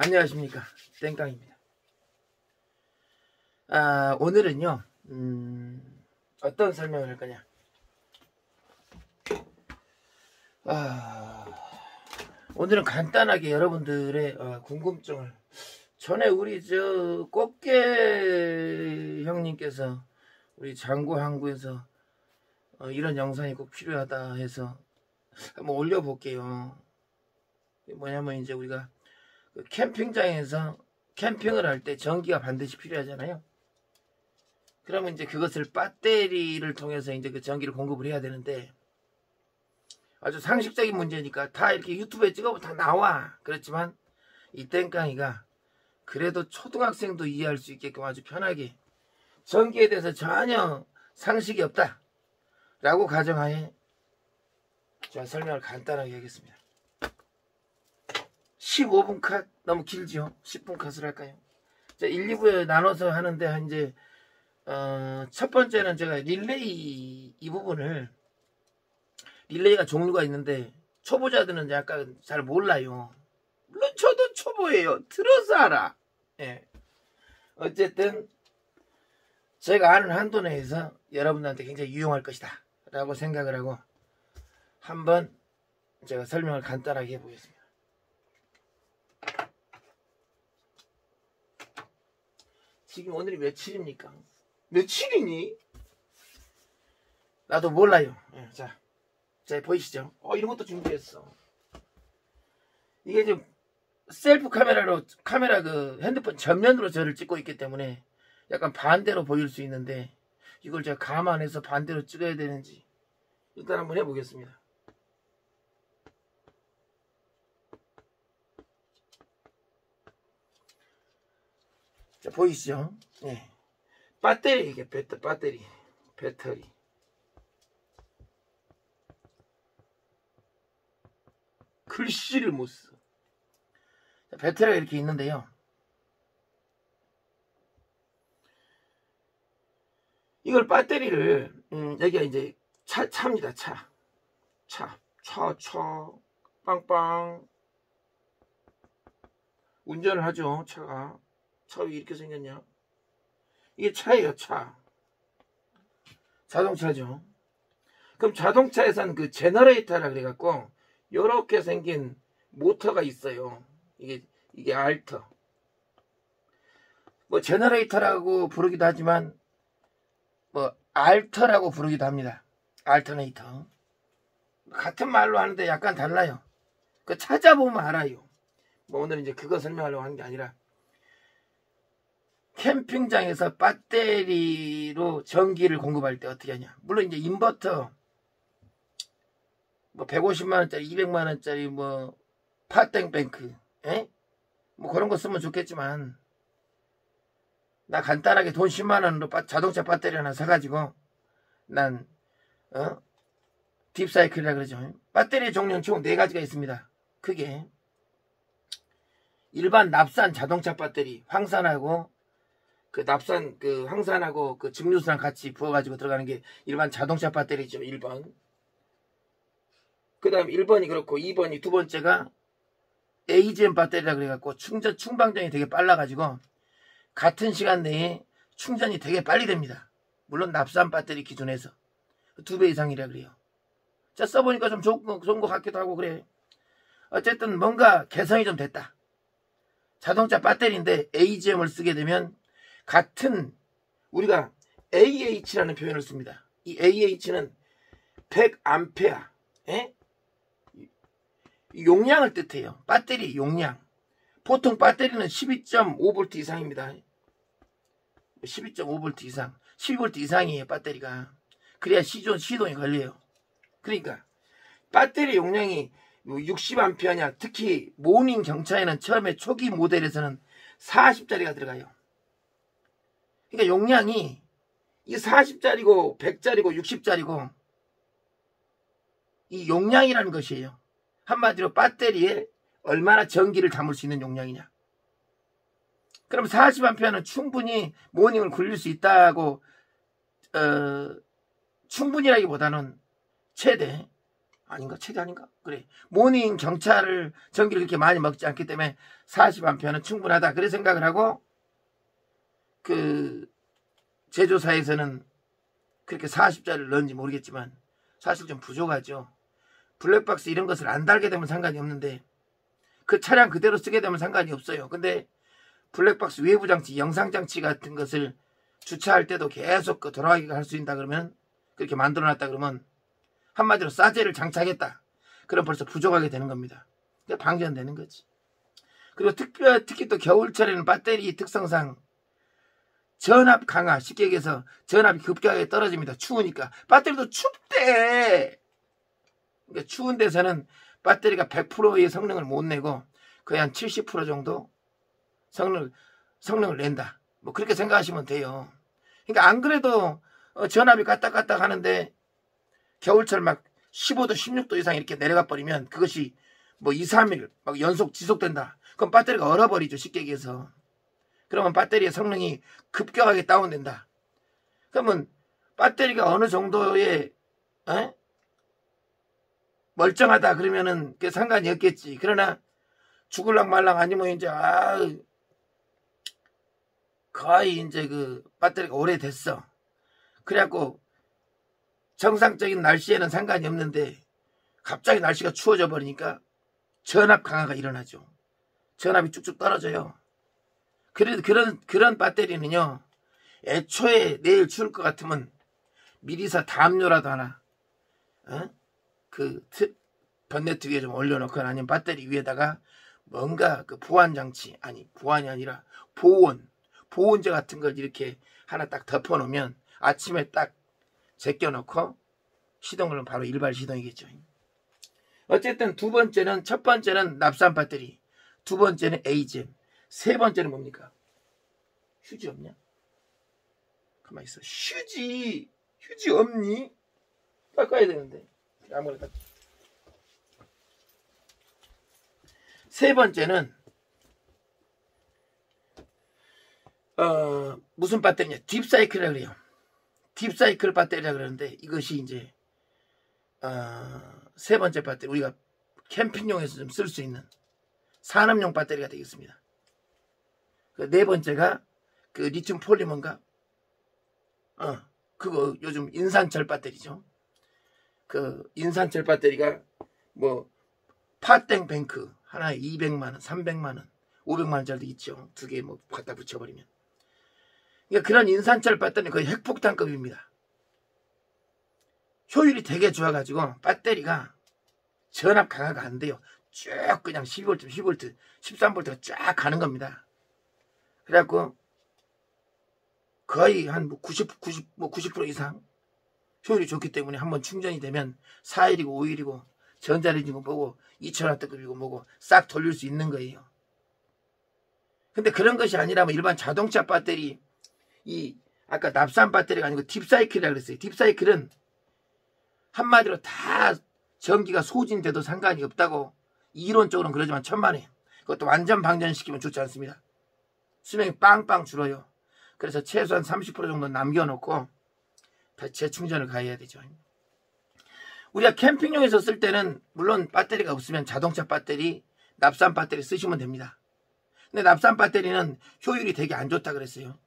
안녕하십니까, 땡깡입니다. 오늘은요 어떤 설명을 할 거냐. 오늘은 간단하게 여러분들의 궁금증을, 전에 우리 꽃게 형님께서 우리 장구 항구에서 이런 영상이 꼭 필요하다 해서 한번 올려볼게요. 뭐냐면 이제 우리가 그 캠핑장에서 캠핑을 할 때 전기가 반드시 필요하잖아요. 그러면 이제 그것을 배터리를 통해서 이제 그 전기를 공급을 해야 되는데, 아주 상식적인 문제니까 다 이렇게 유튜브에 찍어보면 다 나와. 그렇지만 이 땡깡이가 그래도 초등학생도 이해할 수 있게끔 아주 편하게 전기에 대해서 전혀 상식이 없다 라고 가정하에 제가 설명을 간단하게 하겠습니다. 15분 컷 너무 길죠? 10분 컷을 할까요? 1, 2부에 나눠서 하는데, 이제 첫 번째는 제가 릴레이 이 부분을, 릴레이가 종류가 있는데 초보자들은 약간 잘 몰라요. 물론 저도 초보예요. 들어서 알아. 예. 어쨌든 제가 아는 한도 내에서 여러분들한테 굉장히 유용할 것이다 라고 생각을 하고 한번 제가 설명을 간단하게 해보겠습니다. 지금 오늘이 며칠입니까? 며칠이니? 나도 몰라요. 자 보이시죠? 이런 것도 준비했어. 이게 지금 셀프 카메라로, 카메라 그 핸드폰 전면으로 저를 찍고 있기 때문에 약간 반대로 보일 수 있는데, 이걸 제가 감안해서 반대로 찍어야 되는지 일단 한번 해보겠습니다. 자, 보이시죠? 네. 배터리, 이게 배터리. 글씨를 못 써. 자, 배터리가 이렇게 있는데요. 이걸 배터리를, 여기가 이제 차입니다. 차, 빵빵. 운전을 하죠, 차가. 차 왜 이렇게 생겼냐? 이게 차예요, 차. 자동차죠. 그럼 자동차에서는 그 제너레이터라 그래갖고 요렇게 생긴 모터가 있어요. 이게 알터. 뭐 제너레이터라고 부르기도 하지만 뭐 알터라고 부르기도 합니다. 알터네이터. 같은 말로 하는데 약간 달라요. 그 찾아보면 알아요. 뭐 오늘은 이제 그거 설명하려고 하는 게 아니라, 캠핑장에서 배터리로 전기를 공급할 때 어떻게 하냐. 물론 이제 인버터 뭐 150만원짜리 200만원짜리 뭐 파땡뱅크 뭐 그런 거 쓰면 좋겠지만, 나 간단하게 돈 10만원으로 자동차 배터리 하나 사가지고 난 딥사이클이라 그러죠. 배터리 종류는 총 4가지가 있습니다. 크게 일반 납산 자동차 배터리, 황산하고 그 납산, 그 황산하고 그 증류수랑 같이 부어가지고 들어가는 게 일반 자동차 배터리죠. 1번. 그 다음 1번이 그렇고, 2번이, 두 번째가 AGM 배터리라 그래갖고 충방전이 되게 빨라가지고 같은 시간 내에 충전이 되게 빨리 됩니다. 물론 납산 배터리 기준에서 2배 이상이라 그래요. 자, 써보니까 좀 좋은 것 같기도 하고 그래. 어쨌든 뭔가 개선이 좀 됐다. 자동차 배터리인데 AGM을 쓰게 되면 같은, 우리가 AH라는 표현을 씁니다. 이 AH는 100A, 용량을 뜻해요. 배터리 용량. 보통 배터리는 12.5V 이상입니다. 12.5V 이상, 12V 이상이에요, 배터리가. 그래야 시동이 걸려요. 그러니까 배터리 용량이 60A냐, 특히 모닝 경차에는 처음에 초기 모델에서는 40짜리가 들어가요. 그러니까 용량이 이 40짜리고 100짜리고 60짜리고 이 용량이라는 것이에요. 한마디로 배터리에 얼마나 전기를 담을 수 있는 용량이냐. 그럼 40A는 충분히 모닝을 굴릴 수 있다고, 충분히라기보다는 최대 아닌가? 최대 아닌가? 그래. 모닝 경차를 전기를 그렇게 많이 먹지 않기 때문에 40A는 충분하다. 그래 생각을 하고 그 제조사에서는 그렇게 40짜리를 넣은지 모르겠지만 사실 좀 부족하죠. 블랙박스 이런 것을 안 달게 되면 상관이 없는데 그 차량 그대로 쓰게 되면 상관이 없어요. 근데 블랙박스 외부 장치, 영상 장치 같은 것을 주차할 때도 계속 돌아가게 할 수 있다 그러면 그렇게 만들어놨다 그러면 한마디로 싸제를 장착했다. 그럼 벌써 부족하게 되는 겁니다. 방전되는 거지. 그리고 특히 또 겨울철에는 배터리 특성상 전압 강화, 쉽게 얘기해서 전압이 급격하게 떨어집니다. 추우니까. 배터리도 춥대. 그러니까 추운 데서는 배터리가 100%의 성능을 못 내고 거의 한 70% 정도 성능을 낸다. 뭐 그렇게 생각하시면 돼요. 그러니까 안 그래도 전압이 까딱까딱 하는데 겨울철 막 15도, 16도 이상 이렇게 내려가 버리면 그것이 뭐 2, 3일 막 연속 지속된다. 그럼 배터리가 얼어버리죠. 쉽게 얘기해서. 그러면 배터리의 성능이 급격하게 다운된다. 그러면 배터리가 어느 정도의 멀쩡하다 그러면은 그 상관이 없겠지. 그러나 죽을랑 말랑 아니면 이제 거의 이제 그 배터리가 오래됐어. 그래갖고 정상적인 날씨에는 상관이 없는데 갑자기 날씨가 추워져 버리니까 전압 강화가 일어나죠. 전압이 쭉쭉 떨어져요. 그런 배터리는요, 애초에 내일 추울 것 같으면 미리서 담요라도 하나, 번네트 위에 좀 올려놓거나 아니면 배터리 위에다가 뭔가 그 보완장치, 보완이 아니라 보온제 같은 걸 이렇게 하나 딱 덮어놓으면 아침에 딱 제껴놓고 시동을 하면 바로 일발 시동이겠죠. 어쨌든 첫 번째는 납산 배터리, 두 번째는 에이젠, 세 번째는 뭡니까? 휴지 없냐? 가만히 있어. 휴지 없니? 닦아야 되는데. 아무거나 닦아. 세 번째는 무슨 배터리냐? 딥사이클이라고 그래요. 딥사이클 배터리라고 그러는데 이것이 이제 세 번째 배터리, 우리가 캠핑용에서 좀 쓸 수 있는 산업용 배터리가 되겠습니다. 네 번째가 그 리튬 폴리머인가? 그거 요즘 인산철 배터리죠. 그 인산철 배터리가 뭐 파땡뱅크 하나에 200만원, 300만원, 500만원짜리도 있죠. 두 개 뭐 갖다 붙여버리면. 그러니까 그런 인산철 배터리는 거의 핵폭탄급입니다. 효율이 되게 좋아가지고 배터리가 전압 강화가 안 돼요. 쭉 그냥 12V, 10V, 13V가 쫙 가는 겁니다. 그래갖고 거의 한 90% 이상 효율이 좋기 때문에 한번 충전이 되면 4일이고 5일이고 전자레인지고 뭐고 2000W급이고 뭐고 싹 돌릴 수 있는 거예요. 근데 그런 것이 아니라면 일반 자동차 배터리, 아까 납산 배터리가 아니고 딥사이클이라고 그랬어요. 딥사이클은 한마디로 다 전기가 소진돼도 상관이 없다고 이론적으로는 그러지만 천만에 그것도 완전 방전시키면 좋지 않습니다. 수명이 빵빵 줄어요. 그래서 최소한 30% 정도 남겨놓고 다시 재충전을 가해야 되죠. 우리가 캠핑용에서 쓸 때는 물론 배터리가 없으면 자동차 배터리, 납산 배터리 쓰시면 됩니다. 근데 납산 배터리는 효율이 되게 안 좋다 그랬어요.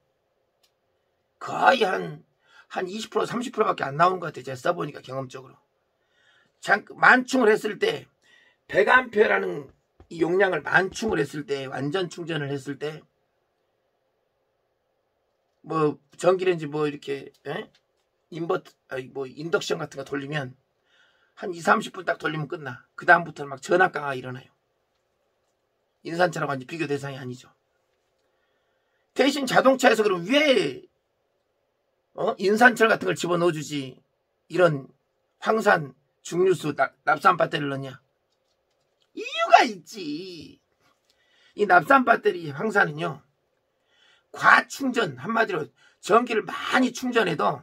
거의 한 20%, 30%밖에 안 나오는 것 같아요. 제가 써보니까 경험적으로. 만충을 했을 때 100A라는 이 용량을 만충을 했을 때, 완전 충전을 했을 때 뭐 전기레인지 뭐 이렇게 인덕션 같은 거 돌리면 한 2, 30분 딱 돌리면 끝나. 그 다음부터는 막 전압 강화가 일어나요. 인산차랑 완전 비교 대상이 아니죠. 대신 자동차에서 그럼 왜 인산철 같은 걸 집어넣어주지 이런 황산, 중류수, 납산 배터리를 넣냐? 이유가 있지. 이 납산 배터리 황산은요, 과충전, 한마디로 전기를 많이 충전해도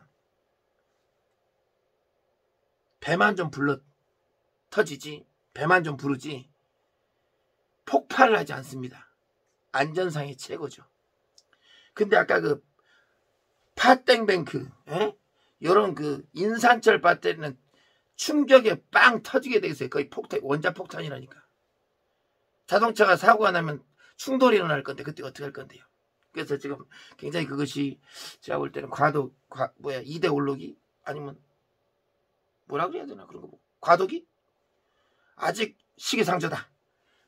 배만 좀 불러 터지지, 배만 좀 부르지 폭발을 하지 않습니다. 안전상의 최고죠. 근데 아까 그 파땡뱅크, 요런 그 인산철 배터리는 충격에 빵 터지게 돼 있어요. 거의 폭탄, 원자폭탄이라니까. 자동차가 사고가 나면 충돌이 일어날 건데 그때 어떻게 할 건데요. 그래서 지금 굉장히 그것이 제가 볼 때는 이대 올로기 아니면 뭐라 그래야 되나 그런 거 과도기? 아직 시기상조다.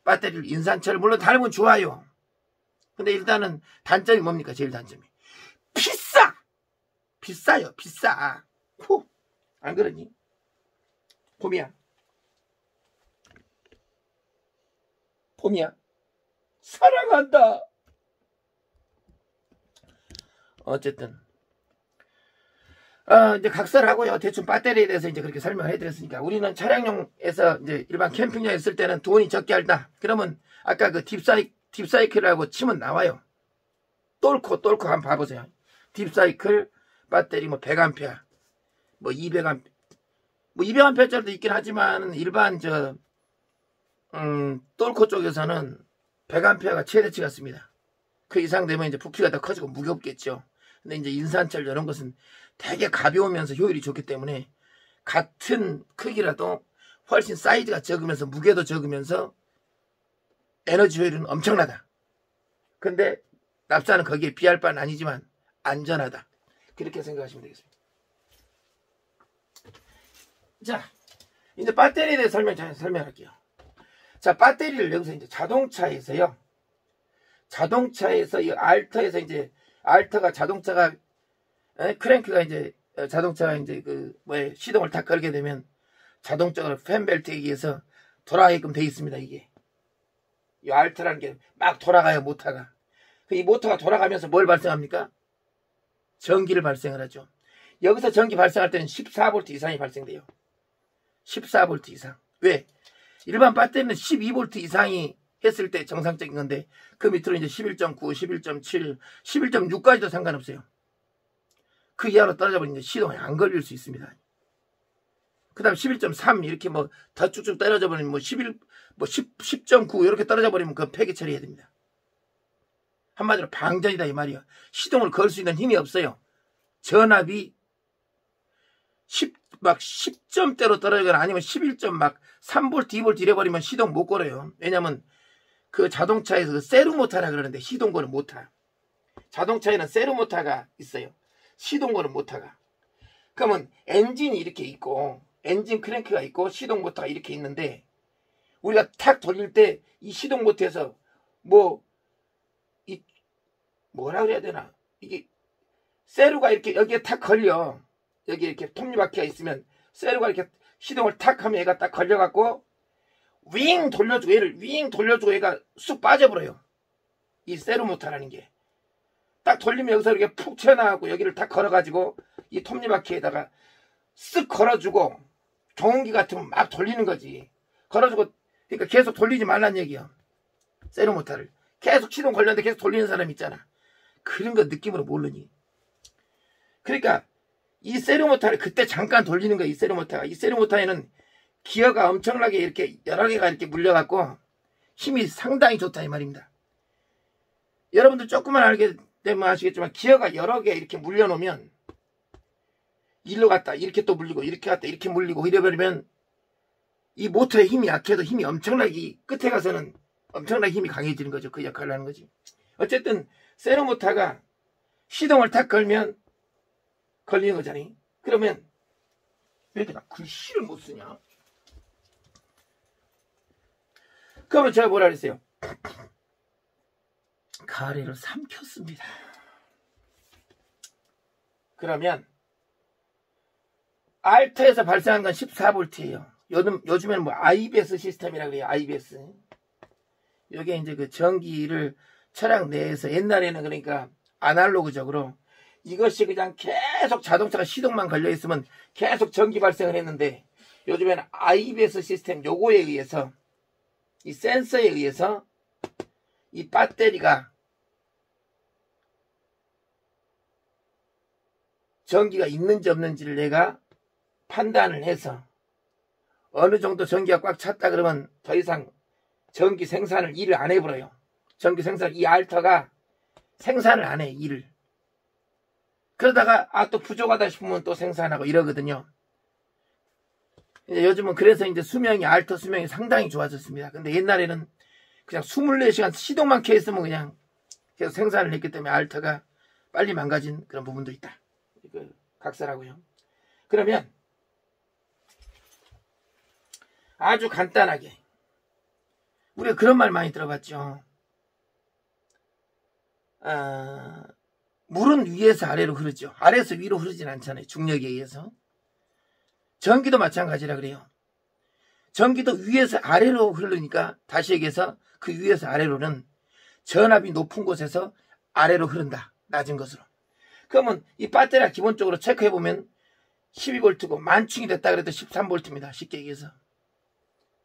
배터리를 인산철 물론 닮으면 좋아요. 근데 일단은 단점이 뭡니까? 제일 단점이 비싸요. 비싸. 안 그러니? 봄이야 사랑한다. 어쨌든 이제 각설하고요. 대충 배터리에 대해서 이제 그렇게 설명을 해드렸으니까 우리는 차량용에서 이제 일반 캠핑장에 쓸 때는 돈이 적게 할다. 그러면 아까 그 딥사이클이라고 치면 나와요. 똘코 한번 봐보세요. 딥사이클 배터리 뭐 100A, 뭐 200A, 뭐 200A짜리도 있긴 하지만 일반 똘코 쪽에서는 100A가 최대치 같습니다. 그 이상 되면 이제 부피가 더 커지고 무겁겠죠. 근데 이제 인산철 이런 것은 되게 가벼우면서 효율이 좋기 때문에 같은 크기라도 훨씬 사이즈가 적으면서 무게도 적으면서 에너지 효율은 엄청나다. 근데 납사는 거기에 비할 바는 아니지만 안전하다. 그렇게 생각하시면 되겠습니다. 자, 이제 배터리에 대해 설명할게요. 자, 배터리를 여기서 이제 자동차에서 이 알터에서 이제 알터가 자동차가 크랭크가 이제 자동차가 이제 시동을 탁 걸게 되면 자동적으로 팬벨트에 의해서 돌아가게끔 되어 있습니다. 이게 이 알터라는 게 막 돌아가요. 모터가. 이 모터가 돌아가면서 뭘 발생합니까? 전기를 발생을 하죠. 여기서 전기 발생할 때는 14V 이상이 발생돼요. 14V 이상. 왜? 일반 배터리는 12V 이상이 했을 때 정상적인 건데 그 밑으로 이제 11.9, 11.7, 11.6까지도 상관없어요. 그 이하로 떨어져 버리면 시동이 안 걸릴 수 있습니다. 그 다음 11.3 이렇게 뭐 더 쭉쭉 떨어져 버리면 10.9 이렇게 떨어져 버리면 그건 폐기 처리해야 됩니다. 한마디로 방전이다 이 말이야. 시동을 걸 수 있는 힘이 없어요. 전압이 10점대로 떨어지거나 아니면 11.3V, 2V 이래버리면 시동 못 걸어요. 왜냐면 그 자동차에서 세르모터라 그러는데 시동 거는 모터. 자동차에는 세르모터가 있어요. 시동 거는 모터가. 그러면 엔진이 이렇게 있고 엔진 크랭크가 있고 시동 모터가 이렇게 있는데 우리가 탁 돌릴 때 이 시동 모터에서 뭐라 그래야 되나 이게 세루가 이렇게 여기에 탁 걸려. 여기 이렇게 톱니바퀴가 있으면 세루가 이렇게 시동을 탁 하면 얘가 딱 걸려갖고 윙 돌려주고 얘가 쑥 빠져버려요. 이 세루 모터라는 게 딱 돌리면 여기서 이렇게 푹 튀어나가고 여기를 딱 걸어가지고 이 톱니바퀴에다가 쓱 걸어주고 종은기 같으면 막 돌리는 거지. 걸어주고 그러니까 계속 돌리지 말란 얘기야. 세루 모터를 계속 시동 걸렸는데 계속 돌리는 사람 있잖아. 그런 거 느낌으로 모르니. 그러니까 이 세루 모터를 그때 잠깐 돌리는 거야. 이 세루 모터가. 이 세루 모터에는 기어가 엄청나게 이렇게 여러 개가 이렇게 물려갖고 힘이 상당히 좋다 이 말입니다. 여러분들 조금만 알게 되면 아시겠지만 기어가 여러 개 이렇게 물려놓으면 일로 갔다 이렇게 또 물리고 이렇게 갔다 이렇게 물리고 이래버리면 이 모터의 힘이 약해도 힘이 엄청나게 끝에 가서는 엄청나게 힘이 강해지는 거죠. 그 역할을 하는 거지. 어쨌든 세루 모터가 시동을 탁 걸면 걸리는 거잖아요. 그러면 왜 내가 글씨를 못 쓰냐? 그러면 제가 뭐라 그랬어요? 가래를 삼켰습니다. 그러면 알터에서 발생하는 건 14V예요. 요즘에는 뭐 IBS 시스템이라고 그래요. IBS. 이게 이제 그 전기를 차량 내에서 옛날에는 그러니까 아날로그적으로 이것이 그냥 계속 자동차가 시동만 걸려 있으면 계속 전기 발생을 했는데 요즘에는 IBS 시스템 요거에 의해서 이 센서에 의해서 이 배터리가 전기가 있는지 없는지를 내가 판단을 해서 어느 정도 전기가 꽉 찼다 그러면 더 이상 전기 생산을 일을 안 해버려요. 전기 생산 이 알터가 생산을 안 해 일을. 그러다가 또 부족하다 싶으면 또 생산하고 이러거든요. 이제 요즘은 그래서 이제 수명이, 알터 수명이 상당히 좋아졌습니다. 근데 옛날에는 그냥 24시간 시동만 켜 있으면 그냥 계속 생산을 했기 때문에 알터가 빨리 망가진 그런 부분도 있다. 이거 각설하고요. 그러면 아주 간단하게 우리가 그런 말 많이 들어봤죠. 물은 위에서 아래로 흐르죠. 아래에서 위로 흐르진 않잖아요. 중력에 의해서. 전기도 마찬가지라 그래요. 전기도 위에서 아래로 흐르니까 다시 얘기해서 그 위에서 아래로는 전압이 높은 곳에서 아래로 흐른다. 낮은 것으로. 그러면 이 배터리가 기본적으로 체크해보면 12V고 만충이 됐다 그래도 13V입니다. 쉽게 얘기해서.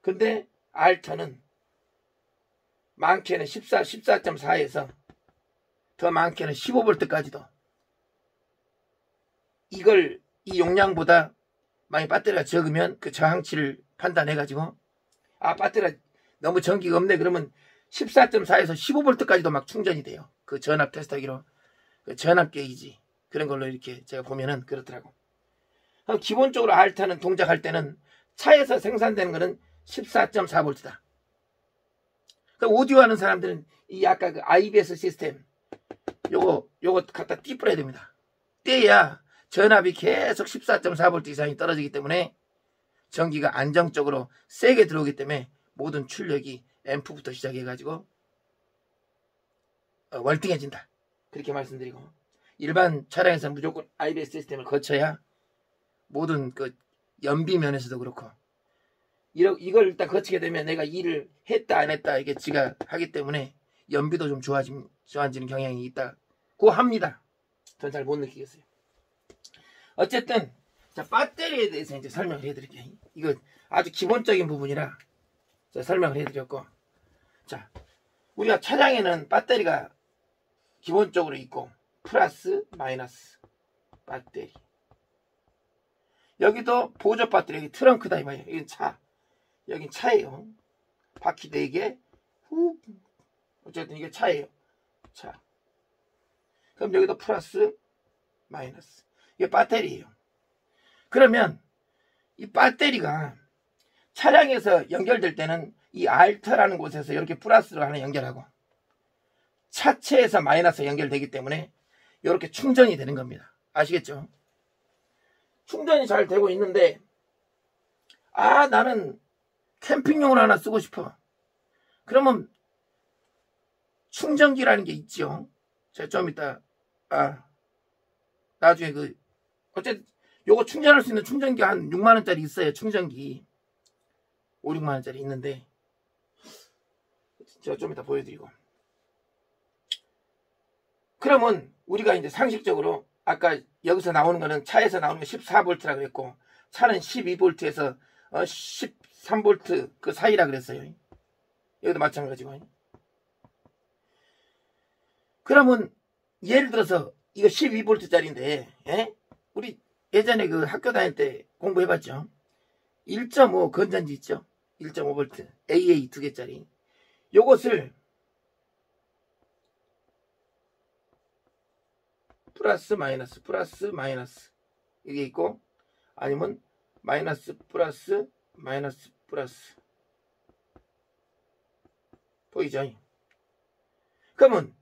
근데 알터는 많게는 14.4에서 더 많게는 15V까지도 이걸 이 용량보다 만약 배터리가 적으면 그 저항치를 판단해가지고 배터리가 너무 전기가 없네 그러면 14.4에서 15V까지도 막 충전이 돼요. 그 전압 테스터기로 그 전압 게이지 그런 걸로 이렇게 제가 보면은 그렇더라고. 그럼 기본적으로 알타는 동작할 때는 차에서 생산되는 거는 14.4V다. 그럼 오디오 하는 사람들은 이 아까 그 IBS 시스템 요거 갖다 띠뿌려야 됩니다. 떼야 전압이 계속 14.4V 이상이 떨어지기 때문에 전기가 안정적으로 세게 들어오기 때문에 모든 출력이 앰프부터 시작해가지고 월등해진다. 그렇게 말씀드리고 일반 차량에서 무조건 IBS 시스템을 거쳐야 모든 그 연비 면에서도 그렇고 이걸 일단 거치게 되면 내가 일을 했다 안 했다 이게 지가 하기 때문에 연비도 좀 좋아지는 경향이 있다고 합니다. 전 잘 못 느끼겠어요. 어쨌든 자 배터리에 대해서 이제 설명을 해드릴게요. 이거 아주 기본적인 부분이라 설명을 해드렸고 자 우리가 차량에는 배터리가 기본적으로 있고 플러스 마이너스 배터리 여기도 보조 배터리 여기 트렁크다 이거예요. 여긴 차 여긴 차예요. 바퀴 4개 후 어쨌든 이게 차예요. 차 그럼 여기도 플러스 마이너스 이게 배터리예요. 그러면 이 배터리가 차량에서 연결될 때는 이 알터라는 곳에서 이렇게 플러스로 하나 연결하고 차체에서 마이너스 연결되기 때문에 이렇게 충전이 되는 겁니다. 아시겠죠? 충전이 잘 되고 있는데 나는 캠핑용으로 하나 쓰고 싶어. 그러면 충전기라는 게 있죠. 제가 좀 이따 나중에 어쨌든 요거 충전할 수 있는 충전기 한 6만원짜리 있어요. 충전기 5, 6만원짜리 있는데 제가 좀 이따 보여드리고 그러면 우리가 이제 상식적으로 아까 여기서 나오는 거는 차에서 나오는 거 14V라 그랬고 차는 12V에서 13V 그 사이라 그랬어요. 여기도 마찬가지고 그러면 예를 들어서 이거 12V짜리인데 우리 예전에 그 학교 다닐 때 공부해봤죠. 1.5 건전지 있죠. 1.5V AA 2개짜리 요것을 플러스 마이너스 이게 있고 아니면 마이너스 플러스 보이죠? 그러면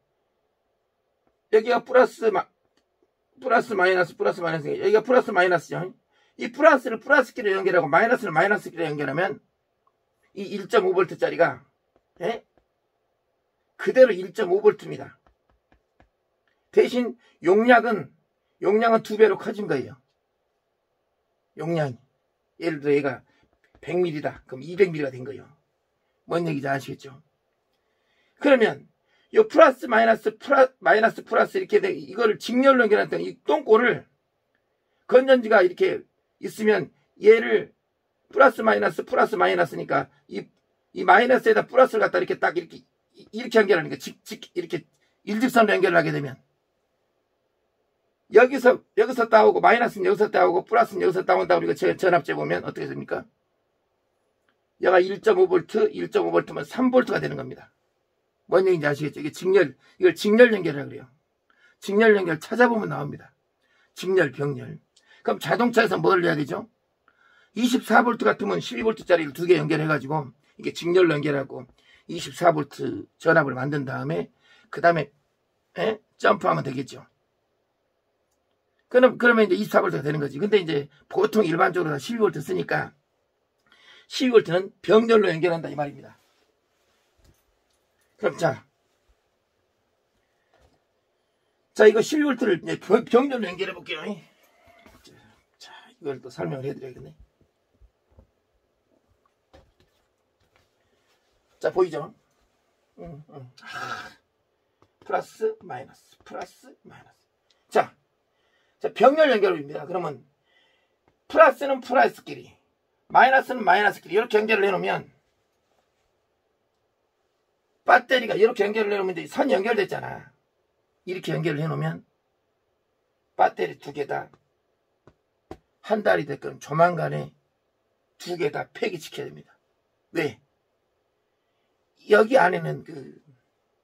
여기가 플러스 마이너스 여기가 플러스 마이너스죠. 이 플러스를 플러스끼리 연결하고 마이너스를 마이너스끼리 연결하면 이 1.5V짜리가 그대로 1.5V입니다. 대신 용량은 2배로 커진 거예요. 용량이 예를 들어 얘가 100ml다. 그럼 200ml가 된 거예요. 뭔 얘기인지 아시겠죠? 그러면 이 플러스 마이너스 이렇게 돼 이거를 직렬로 연결했던 이 똥꼬를 건전지가 이렇게 있으면 얘를 플러스 마이너스니까 이 마이너스에다 플러스를 갖다 이렇게 딱 이렇게 연결하는 거 이렇게 일직선으로 연결을 하게 되면 여기서 따오고 마이너스는 여기서 따오고 플러스는 여기서 따온다고 우리가 전압재 보면 어떻게 됩니까? 얘가 1.5V면 3V가 되는 겁니다. 뭔 얘기인지 아시겠죠? 이걸 직렬 연결이라고 그래요. 직렬 연결 찾아보면 나옵니다. 직렬, 병렬. 그럼 자동차에서 뭘 해야 되죠? 24V 같으면 12V짜리를 두 개 연결해가지고 이게 직렬로 연결하고 24V 전압을 만든 다음에 그 다음에 점프하면 되겠죠. 그러면 이제 24V가 되는 거지. 근데 이제 보통 일반적으로 다 12V 쓰니까 12V는 병렬로 연결한다 이 말입니다. 그럼 자 이거 12V를 이제 병렬로 연결해 볼게요. 자 이걸 또 설명을 해드려야겠네. 자 보이죠? 플러스 마이너스 플러스 마이너스. 자 병렬 연결입니다. 그러면 플러스는 플러스끼리 마이너스는 마이너스끼리 이렇게 연결을 해놓으면 배터리가 이렇게 연결을 해놓으면 이제 선 연결됐잖아. 이렇게 연결을 해놓으면 배터리 두 개 다 한 달이 됐건 조만간에 두 개 다 폐기시켜야 됩니다. 왜? 여기 안에는 그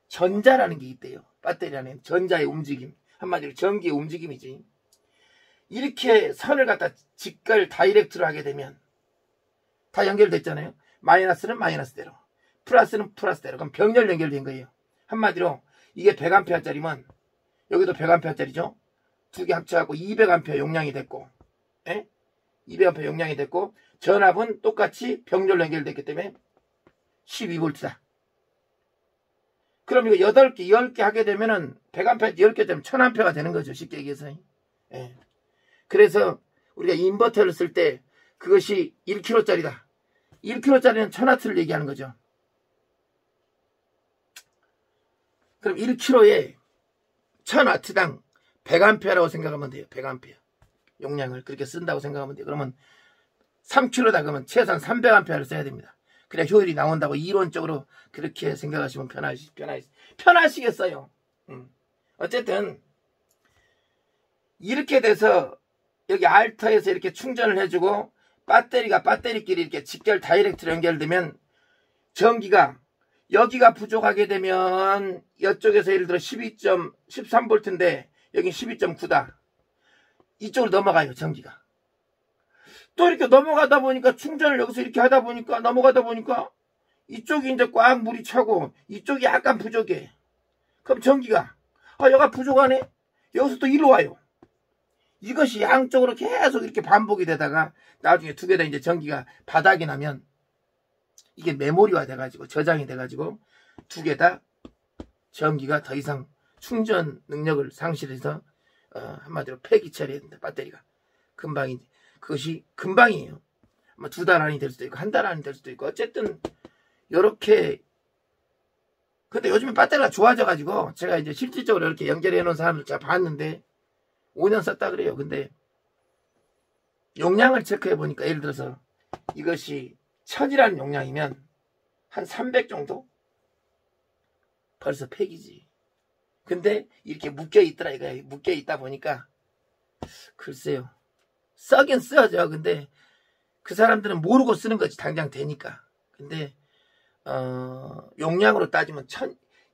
전자라는 게 있대요. 배터리 안에는 전자의 움직임, 한마디로 전기의 움직임이지. 이렇게 선을 갖다 직결 다이렉트로 하게 되면 다 연결됐잖아요. 마이너스는 마이너스대로, 플러스는 플러스대로. 그럼 병렬 연결된 거예요. 한마디로 이게 100A짜리면 여기도 100A짜리죠. 두 개 합쳐갖고 200A 용량이 됐고, 200A 용량이 됐고, 전압은 똑같이 병렬로 연결됐기 때문에 12V다. 그럼 이거 8개, 10개 하게 되면은 100A 10개 되면 1000A가 되는 거죠. 쉽게 얘기해서. 그래서 우리가 인버터를 쓸 때 그것이 1kg짜리다. 1kg짜리는 1000W를 얘기하는 거죠. 그럼 1kg에 1000W당 100A라고 생각하면 돼요. 100A. 용량을 그렇게 쓴다고 생각하면 돼요. 그러면 3kg다 그러면 최소한 300A를 써야 됩니다. 그래야 효율이 나온다고 이론적으로 그렇게 생각하시면 편하시겠어요. 어쨌든 이렇게 돼서 여기 알터에서 이렇게 충전을 해주고 배터리가 배터리끼리 이렇게 직결 다이렉트로 연결되면 전기가 여기가 부족하게 되면 이쪽에서 예를 들어 13V인데 여기 12.9다. 이쪽으로 넘어가요. 전기가. 또 이렇게 넘어가다 보니까 충전을 여기서 이렇게 하다 보니까 넘어가다 보니까 이쪽이 이제 꽉 물이 차고 이쪽이 약간 부족해. 그럼 전기가 여기가 부족하네. 여기서 또 이리로 와요. 이것이 양쪽으로 계속 이렇게 반복이 되다가 나중에 두 개 다 이제 전기가 바닥이 나면 이게 메모리화 돼가지고 저장이 돼가지고 두 개 다 전기가 더 이상 충전 능력을 상실해서 한마디로 폐기 처리해야 된다. 배터리가 그것이 금방이에요. 아마 2달 안이 될 수도 있고 1달 안이 될 수도 있고 어쨌든 요렇게. 근데 요즘에 배터리가 좋아져가지고 제가 이제 실질적으로 이렇게 연결해 놓은 사람을 제가 봤는데 5년 썼다 그래요. 근데 용량을 체크해 보니까 예를 들어서 이것이 1000이라는 용량이면 한 300 정도? 벌써 폐기지. 근데 이렇게 묶여 있더라 이거야. 묶여 있다 보니까 글쎄요. 써긴 써야죠. 근데 그 사람들은 모르고 쓰는 거지. 당장 되니까. 근데 용량으로 따지면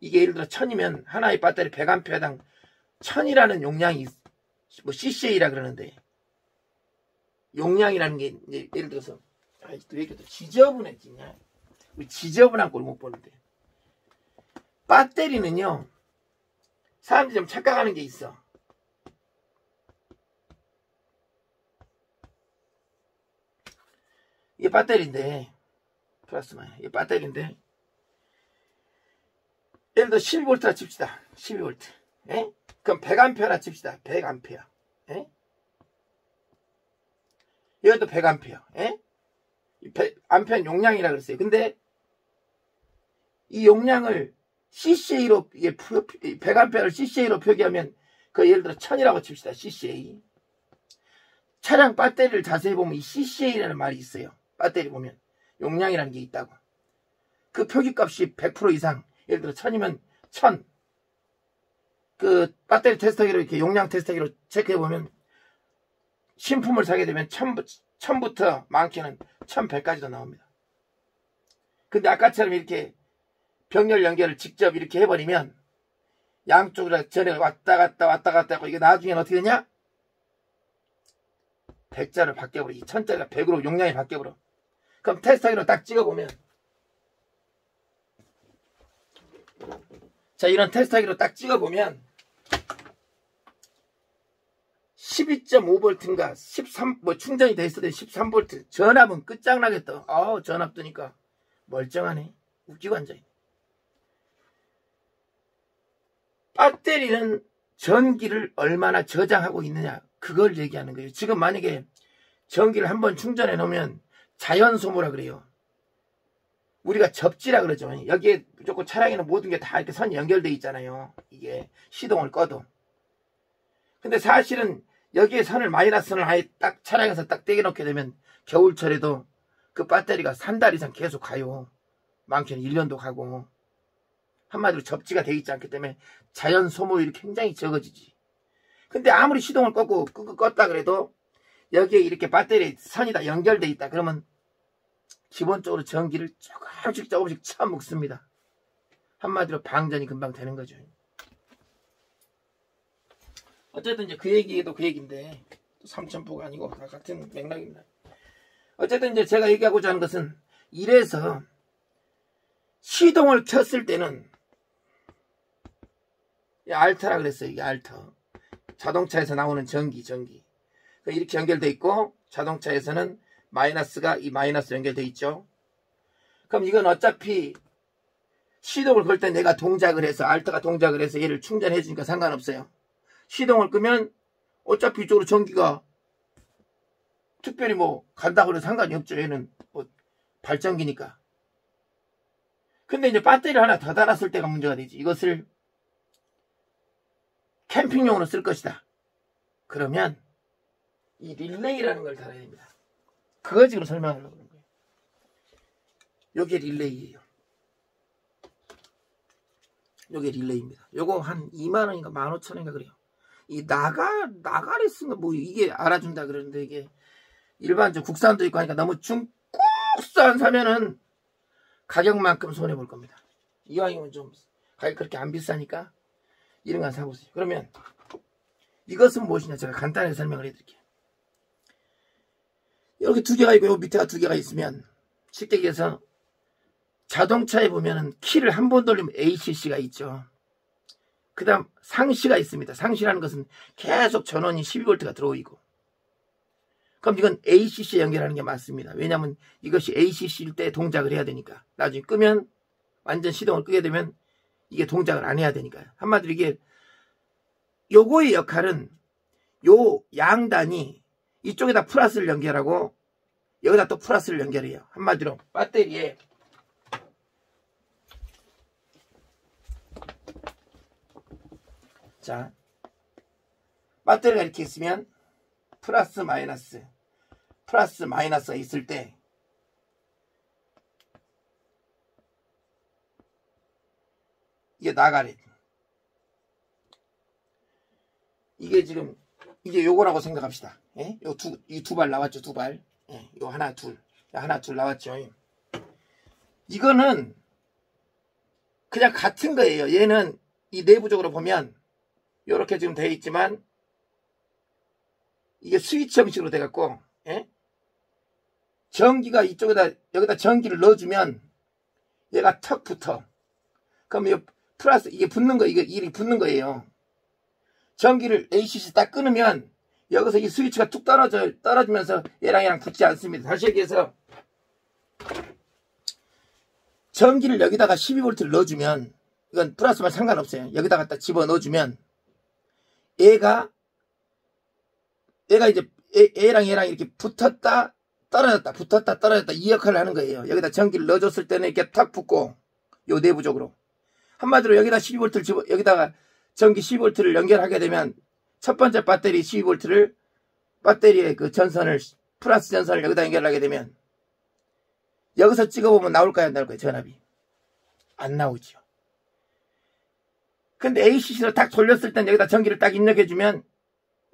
이게 예를 들어 1000이면 하나의 배터리 100A당 1000이라는 용량이 뭐 CCA라 그러는데 용량이라는 게 이제 예를 들어서 또 왜 이렇게 지저분해지냐. 지저분한 걸 못 보는데 배터리는요 사람들이 좀 착각하는 게 있어. 이게 배터리인데 플러스 마이너스 이게 배터리인데 예를 들어 12V라 칩시다. 12V. 그럼 100A라 칩시다. 100A. 이것도 100A. 암페어 용량이라 그랬어요. 근데 이 용량을 CCA로 100A를 CCA로 표기하면 그 예를 들어 1000이라고 칩시다. CCA. 차량 배터리를 자세히 보면 이 CCA라는 말이 있어요. 배터리 보면 용량이라는 게 있다고. 그 표기값이 100% 이상 예를 들어 1000이면 1000. 그 배터리 테스터기로 이렇게 용량 테스터기로 체크해보면 신품을 사게 되면 1000부터 많게는 1100까지도 나옵니다. 근데 아까처럼 이렇게 병렬 연결을 직접 이렇게 해버리면 양쪽으로 전에 왔다 갔다 하고 이게 나중에는 어떻게 되냐? 100자를 바뀌어버려. 이 1000자가 100으로 용량이 바뀌어버려. 그럼 테스트하기로 딱 찍어보면, 자, 이런 테스트하기로 딱 찍어보면 12.5V인가 13, 충전이 돼 있어도 13V. 전압은 끝장나게 떠. 전압 뜨니까 멀쩡하네. 웃기고 앉아있네. 배터리는 전기를 얼마나 저장하고 있느냐, 그걸 얘기하는 거예요. 지금 만약에 전기를 한번 충전해 놓으면 자연 소모라 그래요. 우리가 접지라 그러죠. 여기에 무조건 차량에는 모든 게 다 이렇게 선이 연결돼 있잖아요. 이게 시동을 꺼도. 근데 사실은 여기에 선을, 마이너스 선을 아예 딱 차량에서 딱 떼게 놓게 되면 겨울철에도 그 배터리가 3달 이상 계속 가요. 많게는 1년도 가고. 한마디로 접지가 돼 있지 않기 때문에 자연 소모율이 굉장히 적어지지. 근데 아무리 시동을 껐다 그래도 여기에 이렇게 배터리 선이 다 연결돼 있다 그러면 기본적으로 전기를 조금씩 쳐먹습니다. 한마디로 방전이 금방 되는 거죠. 어쨌든 이제 그 얘기도 그 얘기인데, 또 삼천포가 아니고 다 같은 맥락입니다. 어쨌든 이제 제가 얘기하고자 하는 것은, 이래서 시동을 켰을 때는, 알터라 그랬어요. 이게 알터. 자동차에서 나오는 전기. 이렇게 연결돼 있고, 자동차에서는 마이너스가 이 마이너스 연결돼 있죠. 그럼 이건 어차피 시동을 걸 때 내가 동작을 해서, 알터가 동작을 해서 얘를 충전해 주니까 상관없어요. 시동을 끄면 어차피 이쪽으로 전기가 특별히 간다고 해도 상관이 없죠. 얘는 발전기니까. 근데 이제 배터리를 하나 더 달았을 때가 문제가 되지. 이것을 캠핑용으로 쓸 것이다. 그러면 이 릴레이라는 걸 달아야 됩니다. 그거 지금 설명하려고 그러는 거예요. 요게 릴레이예요. 요게 릴레이입니다. 요거 한 2만원인가 15,000원인가 그래요. 이 나가레스인가 이게 알아준다 그러는데, 이게 일반적 국산도 있고 하니까 너무 중국산 사면은 가격만큼 손해볼 겁니다. 이왕이면 좀 가격 그렇게 안 비싸니까 이런 거 사보세요. 그러면 이것은 무엇이냐, 제가 간단하게 설명을 해드릴게요. 이렇게 두 개가 있고 요 밑에가 두 개가 있으면, 쉽게 얘기해서 자동차에 보면은 키를 한 번 돌리면 ACC가 있죠. 그 다음 상시가 있습니다. 상시라는 것은 계속 전원이 12V가 들어오고, 그럼 이건 ACC에 연결하는 게 맞습니다. 왜냐하면 이것이 ACC일 때 동작을 해야 되니까. 나중에 끄면, 완전 시동을 끄게 되면 이게 동작을 안 해야 되니까요. 한마디로 이게, 요거의 역할은 요 양단이 이쪽에다 플러스를 연결하고 여기다 또 플러스를 연결해요. 한마디로 배터리에 자, 배터리가 이렇게 있으면 플러스 마이너스가 있을 때 이게 나가래. 이게 지금 이게 요거라고 생각합시다. 예? 이 두 발 나왔죠, 두 발. 예, 요 하나 둘 나왔죠. 이거는 그냥 같은 거예요. 얘는 이 내부적으로 보면 요렇게 지금 되어 있지만 이게 스위치 형식으로 돼 갖고, 예? 전기가 여기다 전기를 넣어주면 얘가 턱 붙어. 그럼 이 플러스 이게 붙는 거, 이게 붙는 거예요. 전기를 ACC 딱 끊으면 여기서 이 스위치가 툭 떨어지면서 얘랑 붙지 않습니다. 다시 얘기해서 전기를 여기다가 12V를 넣어주면, 이건 플러스만 상관없어요. 여기다가 딱 집어 넣어주면 얘가 이제 얘랑 이렇게 붙었다 떨어졌다 이 역할을 하는 거예요. 여기다 전기를 넣어줬을 때는 이렇게 탁 붙고, 요 내부적으로 한마디로 여기다 12V를 여기다가 전기 12V를 연결하게 되면 첫 번째 배터리 12V를 배터리의 그 전선을, 플러스 전선을 여기다 연결하게 되면 여기서 찍어보면 나올까요, 안 나올까요? 전압이 안 나오죠. 근데 ACC로 딱 돌렸을 땐 여기다 전기를 딱 입력해주면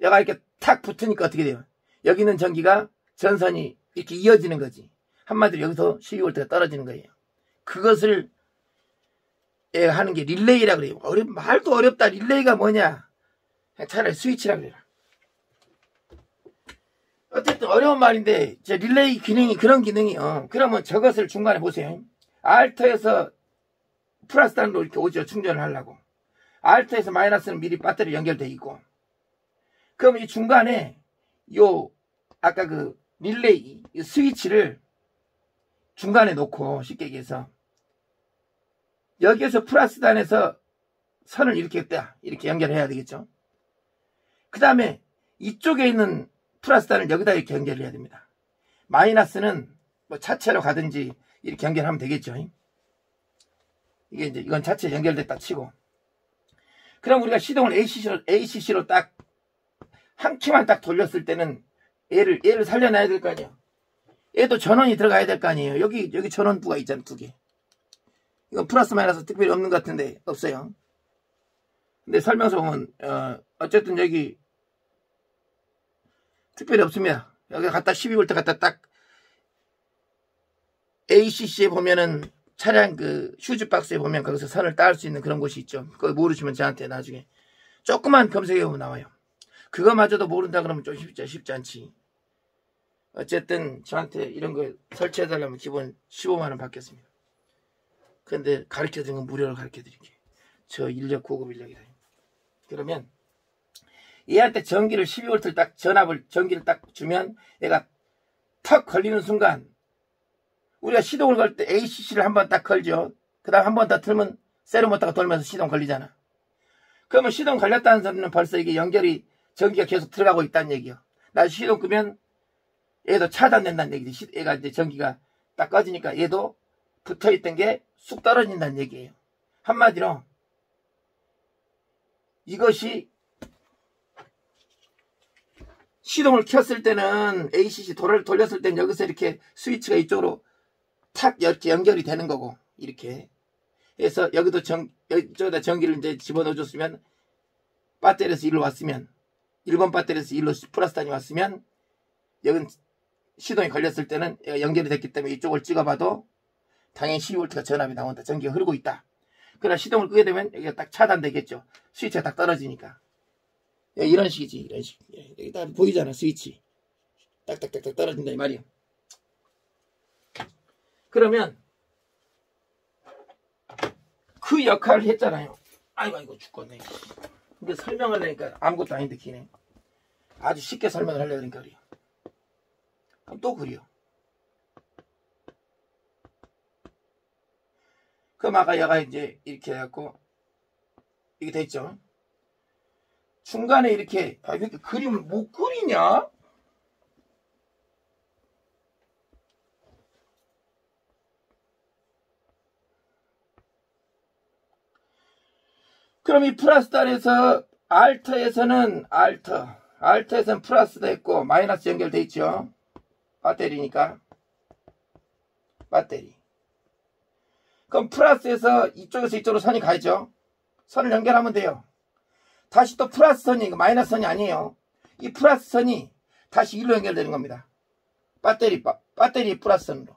얘가 이렇게 탁 붙으니까 어떻게 돼요? 여기 있는 전기가, 전선이 이렇게 이어지는 거지. 한마디로 여기서 12V가 떨어지는 거예요. 그것을 하는 게 릴레이라 그래요. 말도 어렵다. 릴레이가 뭐냐? 차라리 스위치라 그래요. 어쨌든 어려운 말인데 제 릴레이 기능이 그런 기능이요. 그러면 저것을 중간에 보세요. 알터에서 플러스 단으로 이렇게 오죠. 충전을 하려고. 알터에서 마이너스는 미리 배터리 연결돼 있고. 그럼 이 중간에 요 아까 그 릴레이 스위치를 중간에 놓고 쉽게 얘기해서 여기에서 플러스 단에서 선을 이렇게 딱 이렇게 연결해야 되겠죠. 그 다음에 이쪽에 있는 플러스 단을 여기다 이렇게 연결해야 됩니다. 마이너스는 뭐 차체로 가든지 이렇게 연결하면 되겠죠. 이게 이제 이건 자체 연결됐다 치고. 그럼 우리가 시동을 ACC로 딱 한 키만 딱 돌렸을 때는 얘를 살려놔야 될 거 아니에요. 얘도 전원이 들어가야 될 거 아니에요. 여기 전원부가 있잖아요. 2개. 이건 플러스 마이너스 특별히 없는 것 같은데 없어요. 근데 설명서 보면 어쨌든 여기 특별히 없습니다. 여기 갖다 12V 갖다 딱 ACC에 보면은 차량 그 휴즈박스에 보면 거기서 선을 따을 수 있는 그런 곳이 있죠. 그거 모르시면 저한테 나중에 조금만 검색해보면 나와요. 그거마저도 모른다 그러면 좀 쉽지 않지. 어쨌든 저한테 이런 거 설치해달라면 기본 15만원 받겠습니다. 근데 가르쳐드리는 건 무료로 가르쳐드릴게요. 저 인력 고급 인력이다. 그러면 얘한테 전기를 12V를 딱 전기를 딱 주면 얘가 턱 걸리는 순간 우리가 시동을 걸 때 ACC를 한번 딱 걸죠. 그 다음 한 번 더 틀면 세로모터가 돌면서 시동 걸리잖아. 그러면 시동 걸렸다는 소리는 벌써 이게 전기가 계속 들어가고 있다는 얘기요. 나 시동 끄면 얘도 차단된다는 얘기지. 얘가 이제 전기가 딱 꺼지니까 얘도 붙어있던 게 쑥 떨어진다는 얘기예요. 한마디로 이것이 시동을 켰을 때는 ACC 돌렸을 때는 여기서 이렇게 스위치가 이쪽으로 탁 이렇게 연결이 되는 거고 이렇게 해서 여기도 저기다 전기를 이제 집어넣어줬으면 배터리에서 일로 왔으면 1번 배터리에서 일로 플러스 단이 왔으면 여긴 시동이 걸렸을 때는 연결이 됐기 때문에 이쪽을 찍어봐도 당연히 12V가 전압이 나온다. 전기가 흐르고 있다. 그러나 시동을 끄게 되면 여기가 딱 차단되겠죠. 스위치가 딱 떨어지니까. 이런 식이지. 이런 식. 여기 딱 보이잖아. 스위치. 딱딱딱딱 떨어진다 이 말이야. 그러면 그 역할을 했잖아요. 아이고 죽겠네. 근데 설명하려니까 아무것도 아닌데 기네. 아주 쉽게 설명을 하려고 그러니까 그래요. 그럼 또 그래요. 그럼 아까 얘가 이제 이렇게 해갖고 이게 됐죠. 중간에 이렇게 왜 이렇게 그림을 못 그리냐? 그럼 이 플러스 단에서 알터에서는 알터에서는 플러스 됐고 마이너스 연결돼 있죠. 배터리니까 배터리. 그럼 플러스에서 이쪽에서 이쪽으로 선이 가죠. 선을 연결하면 돼요. 다시 또 플러스 선이 마이너스 선이 아니에요. 이 플러스 선이 다시 일로 연결되는 겁니다. 배터리 플러스 선으로.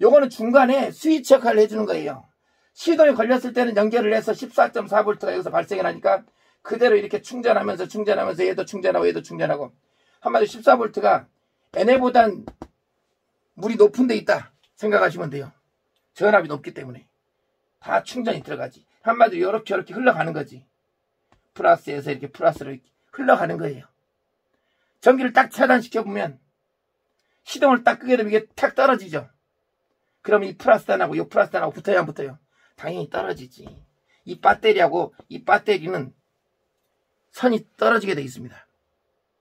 요거는 중간에 스위치 역할을 해주는 거예요. 시동이 걸렸을 때는 연결을 해서 14.4V가 여기서 발생을 하니까 그대로 이렇게 충전하면서 얘도 충전하고 한마디로 14V가 얘네보단 물이 높은 데 있다 생각하시면 돼요. 전압이 높기 때문에 다 충전이 들어가지. 한마디로 이렇게 흘러가는 거지. 플러스에서 이렇게 플러스로 이렇게 흘러가는 거예요. 전기를 딱 차단시켜보면 시동을 딱 끄게 되면 이게 탁 떨어지죠. 그럼 이 플러스 단하고 이 플러스 단하고 붙어요 안 붙어요? 당연히 떨어지지. 이 배터리는 선이 떨어지게 되어 있습니다.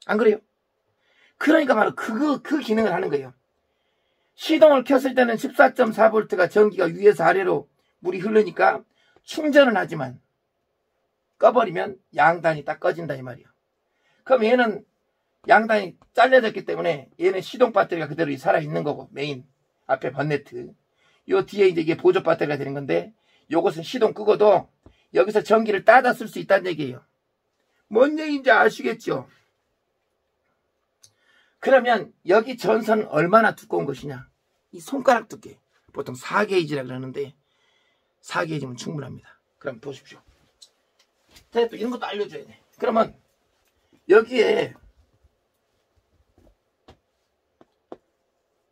안 그래요? 그러니까 바로 그 기능을 하는 거예요. 시동을 켰을 때는 14.4V가 전기가 위에서 아래로 물이 흐르니까 충전은 하지만 꺼버리면 양단이 딱 꺼진다 이 말이에요. 그럼 얘는 양단이 잘려졌기 때문에 얘는 시동 배터리가 그대로 살아있는 거고 메인 앞에 번네트 요 뒤에 이게 보조 배터리가 되는 건데 요것은 시동 끄고도 여기서 전기를 따다 쓸 수 있다는 얘기예요. 뭔 얘기인지 아시겠죠? 그러면 여기 전선은 얼마나 두꺼운 것이냐? 이 손가락 두께. 보통 4게이지라 그러는데 4게이지면 충분합니다. 그럼 보십시오. 또 이런 것도 알려줘야 돼. 그러면 여기에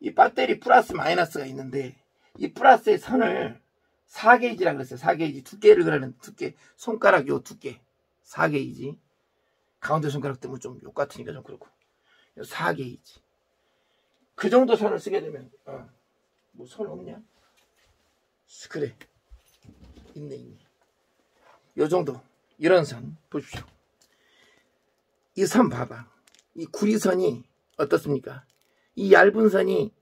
이 배터리 플러스 마이너스가 있는데 이 플러스의 선을 4게이지라고 그랬어요. 4게이지 두께를 그리는 두께, 손가락 요 두께 4게이지. 가운데 손가락 때문에 좀 욕 같으니까 좀 그렇고 4게이지. 그 정도 선을 쓰게 되면 뭐 선 없냐? 그래, 있네. 요 정도, 이런 선 보십시오. 이 선 봐봐. 이 구리선이 어떻습니까? 이 얇은 선이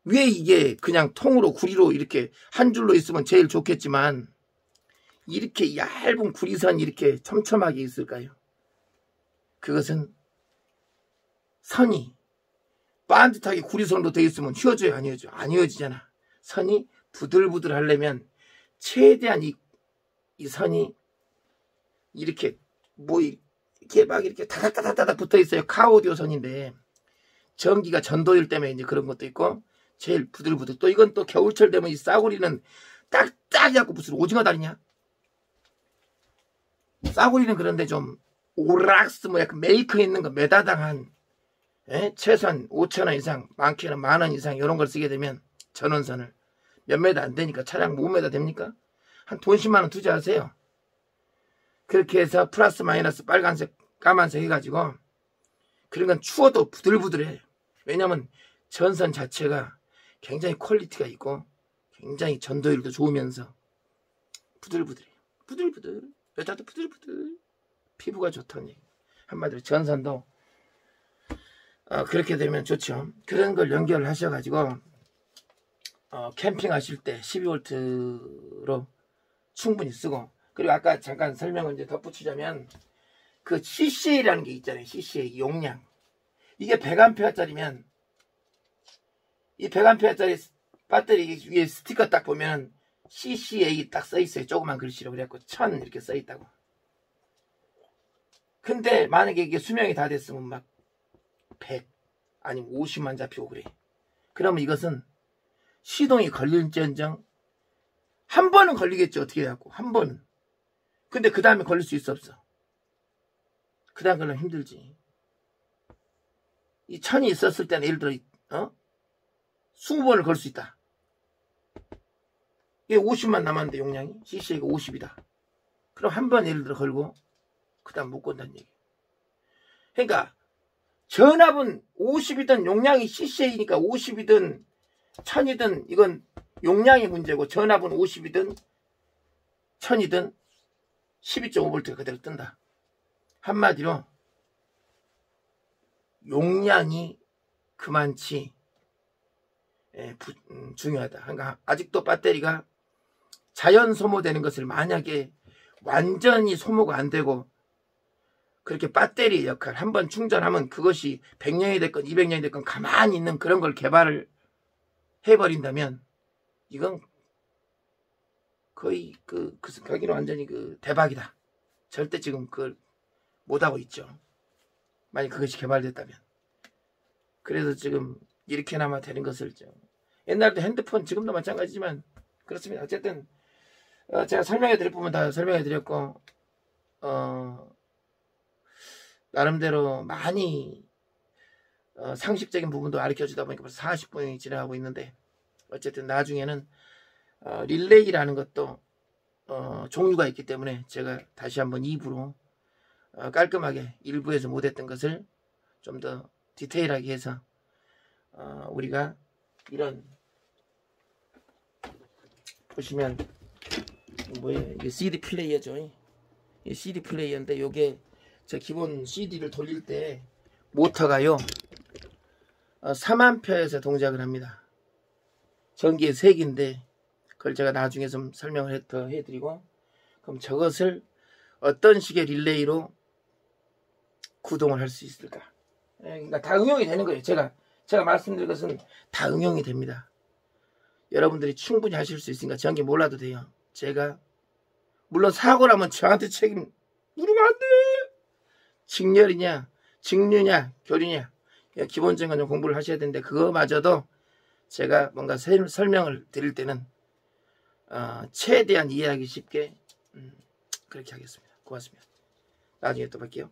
왜 이게 그냥 통으로 구리로 이렇게 한 줄로 있으면 제일 좋겠지만 이렇게 얇은 구리선이 이렇게 촘촘하게 있을까요? 그것은 선이 반듯하게 구리선으로 되어 있으면 휘어져요, 안 휘어져? 안 휘어지잖아. 선이 부들부들 하려면 최대한 이 선이 이렇게 뭐 이렇게 막 이렇게 다닥다닥 붙어 있어요. 카오디오 선인데 전기가 전도율 때문에 이제 그런 것도 있고 제일 부들부들. 또 이건 또 겨울철 되면 이 싸구리는 딱딱해갖고 무슨 오징어 다리냐? 싸구리는 그런데 좀 오락스 뭐 약간 메이커 있는 거 매다당 한 최소한 5,000원 이상, 많게는 10,000원 이상 이런 걸 쓰게 되면 전원선을 몇 메다 안 되니까 차량 몇 메다 됩니까? 한 돈 10만 원 투자하세요. 그렇게 해서 플러스 마이너스 빨간색 까만색 해가지고 그런 건 추워도 부들부들해. 왜냐면 전선 자체가 굉장히 퀄리티가 있고 굉장히 전도율도 좋으면서 부들부들해요. 부들부들. 여자도 부들부들. 피부가 좋다는 얘기. 한마디로 전선도 그렇게 되면 좋죠. 그런 걸 연결하셔가지고 캠핑하실 때 12V로 충분히 쓰고, 그리고 아까 잠깐 설명을 이제 덧붙이자면 그 CCA라는 게 있잖아요. CCA 용량. 이게 100A짜리면 이 100A짜리 배터리 위에 스티커 딱 보면 CCA 딱 써있어요. 조그만 글씨로. 그래갖고 1000 이렇게 써있다고. 근데 만약에 이게 수명이 다 됐으면 막 100 아니면 50만 잡히고 그래. 그러면 이것은 시동이 걸릴지언정 한 번은 걸리겠죠. 어떻게 해갖고 한 번은. 근데 그 다음에 걸릴 수 있어 없어? 그 다음 걸리면 힘들지. 이 1000이 있었을 때는 예를 들어 20번을 걸 수 있다. 이게 50만 남았는데 용량이 CCA가 50이다. 그럼 한 번 예를 들어 걸고 그 다음 못 건다는 얘기. 그러니까 전압은 50이든 용량이 CCA니까 50이든 1000이든 이건 용량의 문제고, 전압은 50이든 1000이든 12.5V가 그대로 뜬다. 한마디로 용량이 그만치 중요하다. 그러니까 아직도 배터리가 자연 소모되는 것을 만약에 완전히 소모가 안 되고 그렇게 배터리의 역할, 한번 충전하면 그것이 100년이 됐건 200년이 됐건 가만히 있는 그런 걸 개발을 해버린다면 이건 거의 거기는 완전히 대박이다. 절대 지금 그걸 못하고 있죠. 만약 그것이 개발됐다면. 그래서 지금 이렇게나마 되는 것을 옛날도 핸드폰 지금도 마찬가지지만 그렇습니다. 어쨌든 제가 설명해 드릴 부분 다 설명해 드렸고 나름대로 많이 상식적인 부분도 가르쳐 주다 보니까 벌써 40분이 지나가고 있는데, 어쨌든 나중에는 릴레이라는 것도 종류가 있기 때문에 제가 다시 한번 2부로 깔끔하게 1부에서 못했던 것을 좀 더 디테일하게 해서 우리가 이런 보시면 뭐예요? 이게 CD 플레이어죠. 이 CD 플레이어인데 요게 제 기본 CD를 돌릴 때 모터가요 3A에서 동작을 합니다. 전기의 색인데 그걸 제가 나중에 좀 설명을 더 해드리고, 그럼 저것을 어떤 식의 릴레이로 구동을 할 수 있을까? 그러니까 다 응용이 되는 거예요. 제가 말씀드린 것은 다 응용이 됩니다. 여러분들이 충분히 하실 수 있으니까 전기 몰라도 돼요. 제가 물론 사고 나면 저한테 책임 물으면 안 돼. 직렬이냐 직류냐 교류냐 기본적인 건 좀 공부를 하셔야 되는데, 그거마저도 제가 뭔가 설명을 드릴 때는 최대한 이해하기 쉽게 그렇게 하겠습니다. 고맙습니다. 나중에 또 뵐게요.